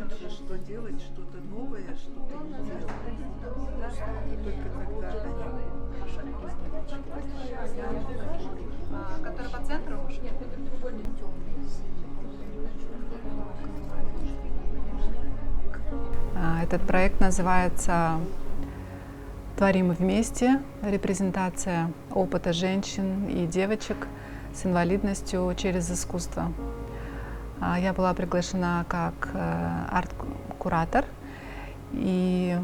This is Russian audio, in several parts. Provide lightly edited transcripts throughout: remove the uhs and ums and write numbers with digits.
Потому что делать что-то новое, что-то не делать. Только тогда Который по центру? Этот проект называется «Творим вместе. Репрезентация опыта женщин и девочек с инвалидностью через искусство». Я была приглашена как арт-куратор, и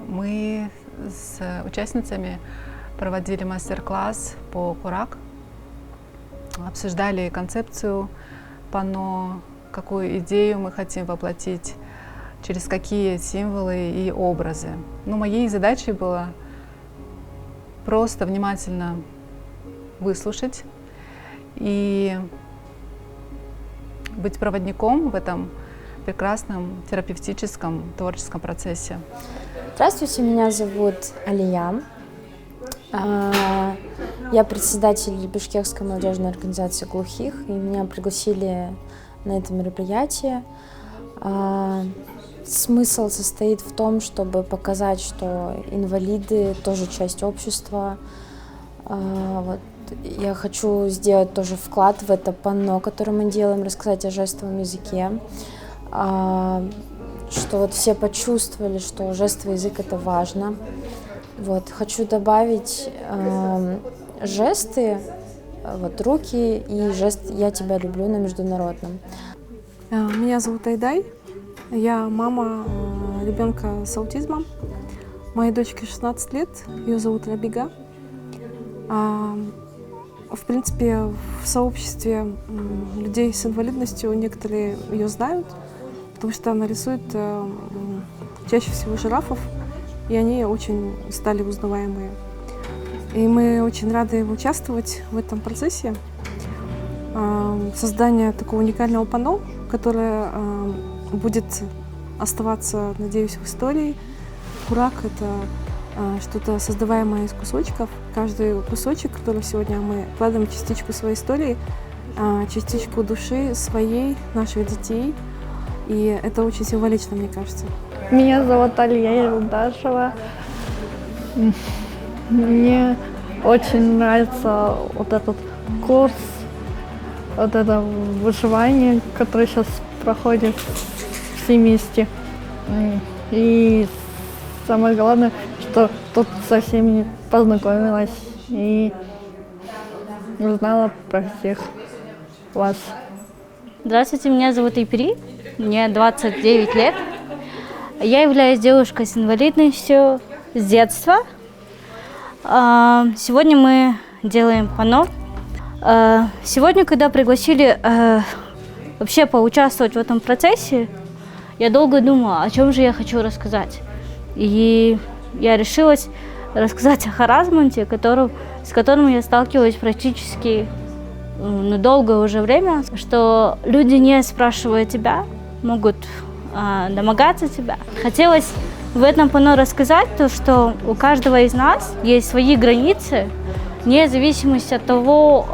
мы с участницами проводили мастер-класс по курак, обсуждали концепцию панно, какую идею мы хотим воплотить, через какие символы и образы. Но моей задачей было просто внимательно выслушать и быть проводником в этом прекрасном терапевтическом творческом процессе. Здравствуйте, меня зовут Алия. Я председатель Бишкекской молодежной организации глухих, и меня пригласили на это мероприятие. Смысл состоит в том, чтобы показать, что инвалиды тоже часть общества. Вот. Я хочу сделать тоже вклад в это панно, которое мы делаем, рассказать о жестовом языке, что вот все почувствовали, что жестовый язык — это важно. Вот. Хочу добавить жесты, вот, руки и жест «Я тебя люблю» на международном. Меня зовут Айдай, я мама ребенка с аутизмом. Моей дочке 16 лет, ее зовут Рабига. В принципе, в сообществе людей с инвалидностью некоторые ее знают, потому что она рисует чаще всего жирафов, и они очень стали узнаваемые. И мы очень рады участвовать в этом процессе создания такого уникального панно, которое будет оставаться, надеюсь, в истории. Курак — это что-то создаваемое из кусочков. Каждый кусочек, который сегодня мы вкладываем частичку своей истории, частичку души своей, наших детей. И это очень символично, мне кажется. Меня зовут Алия Илдашева. Мне очень нравится вот этот курс, вот это выживание, которое сейчас проходит в семействе. И самое главное, что тут со всеми познакомилась и узнала про всех вас. Здравствуйте, меня зовут Ипри, мне 29 лет. Я являюсь девушкой с инвалидностью с детства. Сегодня мы делаем панно. Сегодня, когда пригласили вообще поучаствовать в этом процессе, я долго думала, о чем же я хочу рассказать. И я решилась рассказать о харассменте, с которым я сталкиваюсь практически долгое уже время, что люди, не спрашивая тебя, могут домогаться тебя. Хотелось в этом панно рассказать то, что у каждого из нас есть свои границы, вне зависимости от того,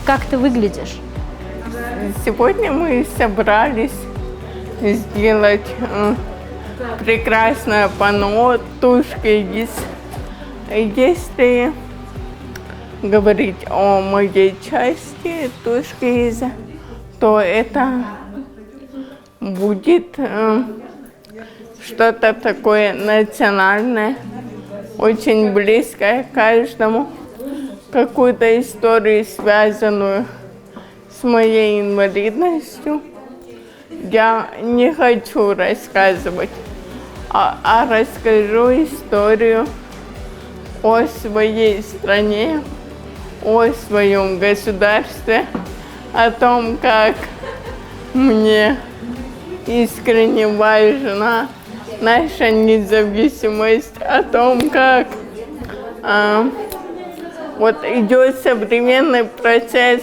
как ты выглядишь. Сегодня мы собрались сделать прекрасное панно тушки. Если говорить о моей части тушки, то это будет что-то такое национальное, очень близкое каждому, какую-то историю, связанную с моей инвалидностью. Я не хочу рассказывать, а расскажу историю о своей стране, о своем государстве, о том, как мне искренне важна наша независимость, о том, как вот идет современный процесс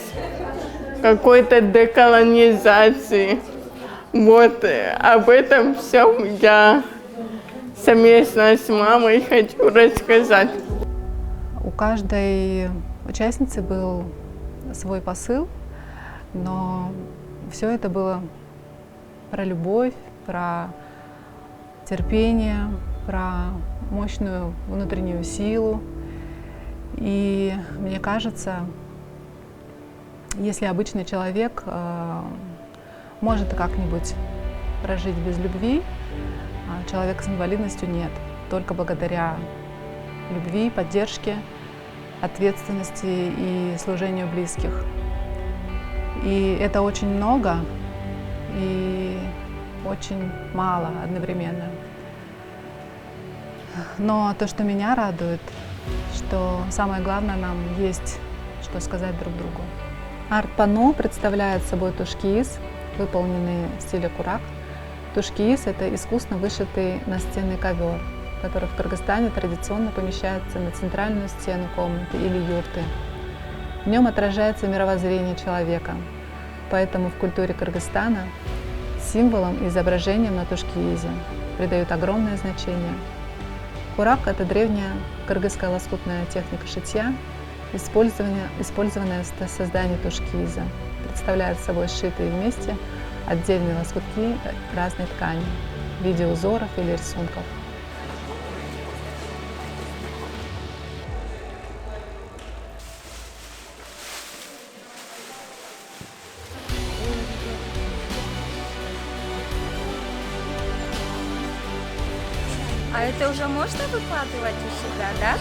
какой-то деколонизации. Вот об этом всем я совместно с мамой хочу рассказать. У каждой участницы был свой посыл, но все это было про любовь, про терпение, про мощную внутреннюю силу. И мне кажется, если обычный человек может как-нибудь прожить без любви, а человек с инвалидностью нет. Только благодаря любви, поддержке, ответственности и служению близких. И это очень много и очень мало одновременно. Но то, что меня радует, что самое главное, нам есть что сказать друг другу. Арт-панно представляет собой тушкииз, выполненный в стиле курак. Тушкииз – это искусно вышитый настенный ковер, который в Кыргызстане традиционно помещается на центральную стену комнаты или юрты. В нем отражается мировоззрение человека, поэтому в культуре Кыргызстана символам и изображениям на тушкиизе придают огромное значение. Курак – это древняя кыргызская лоскутная техника шитья, использованная в создании тушкииза. Представляет собой сшитые вместе отдельные лоскутки разной ткани в виде узоров или рисунков. А это уже можно выкладывать у себя, да?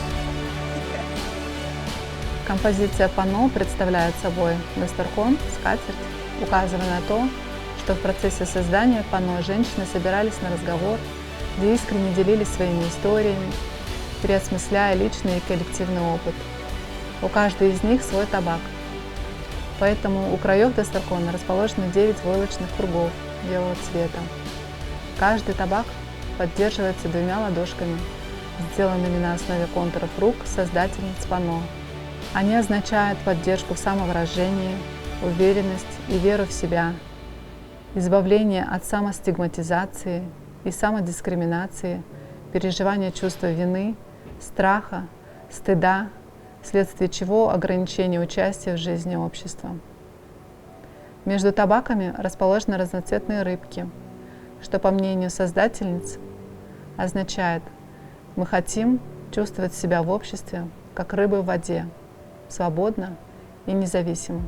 Композиция панно представляет собой дастархон, скатерть, указывая на то, что в процессе создания панно женщины собирались на разговор, где искренне делились своими историями, переосмысляя личный и коллективный опыт. У каждой из них свой табак. Поэтому у краев дастархона расположено 9 войлочных кругов белого цвета. Каждый табак поддерживается 2 ладошками, сделанными на основе контуров рук создательниц панно. Они означают поддержку в самовыражении, уверенность и веру в себя, избавление от самостигматизации и самодискриминации, переживания чувства вины, страха, стыда, вследствие чего ограничение участия в жизни общества. Между табаками расположены разноцветные рыбки, что, по мнению создательниц, означает: мы хотим чувствовать себя в обществе, как рыбы в воде, свободно и независимо.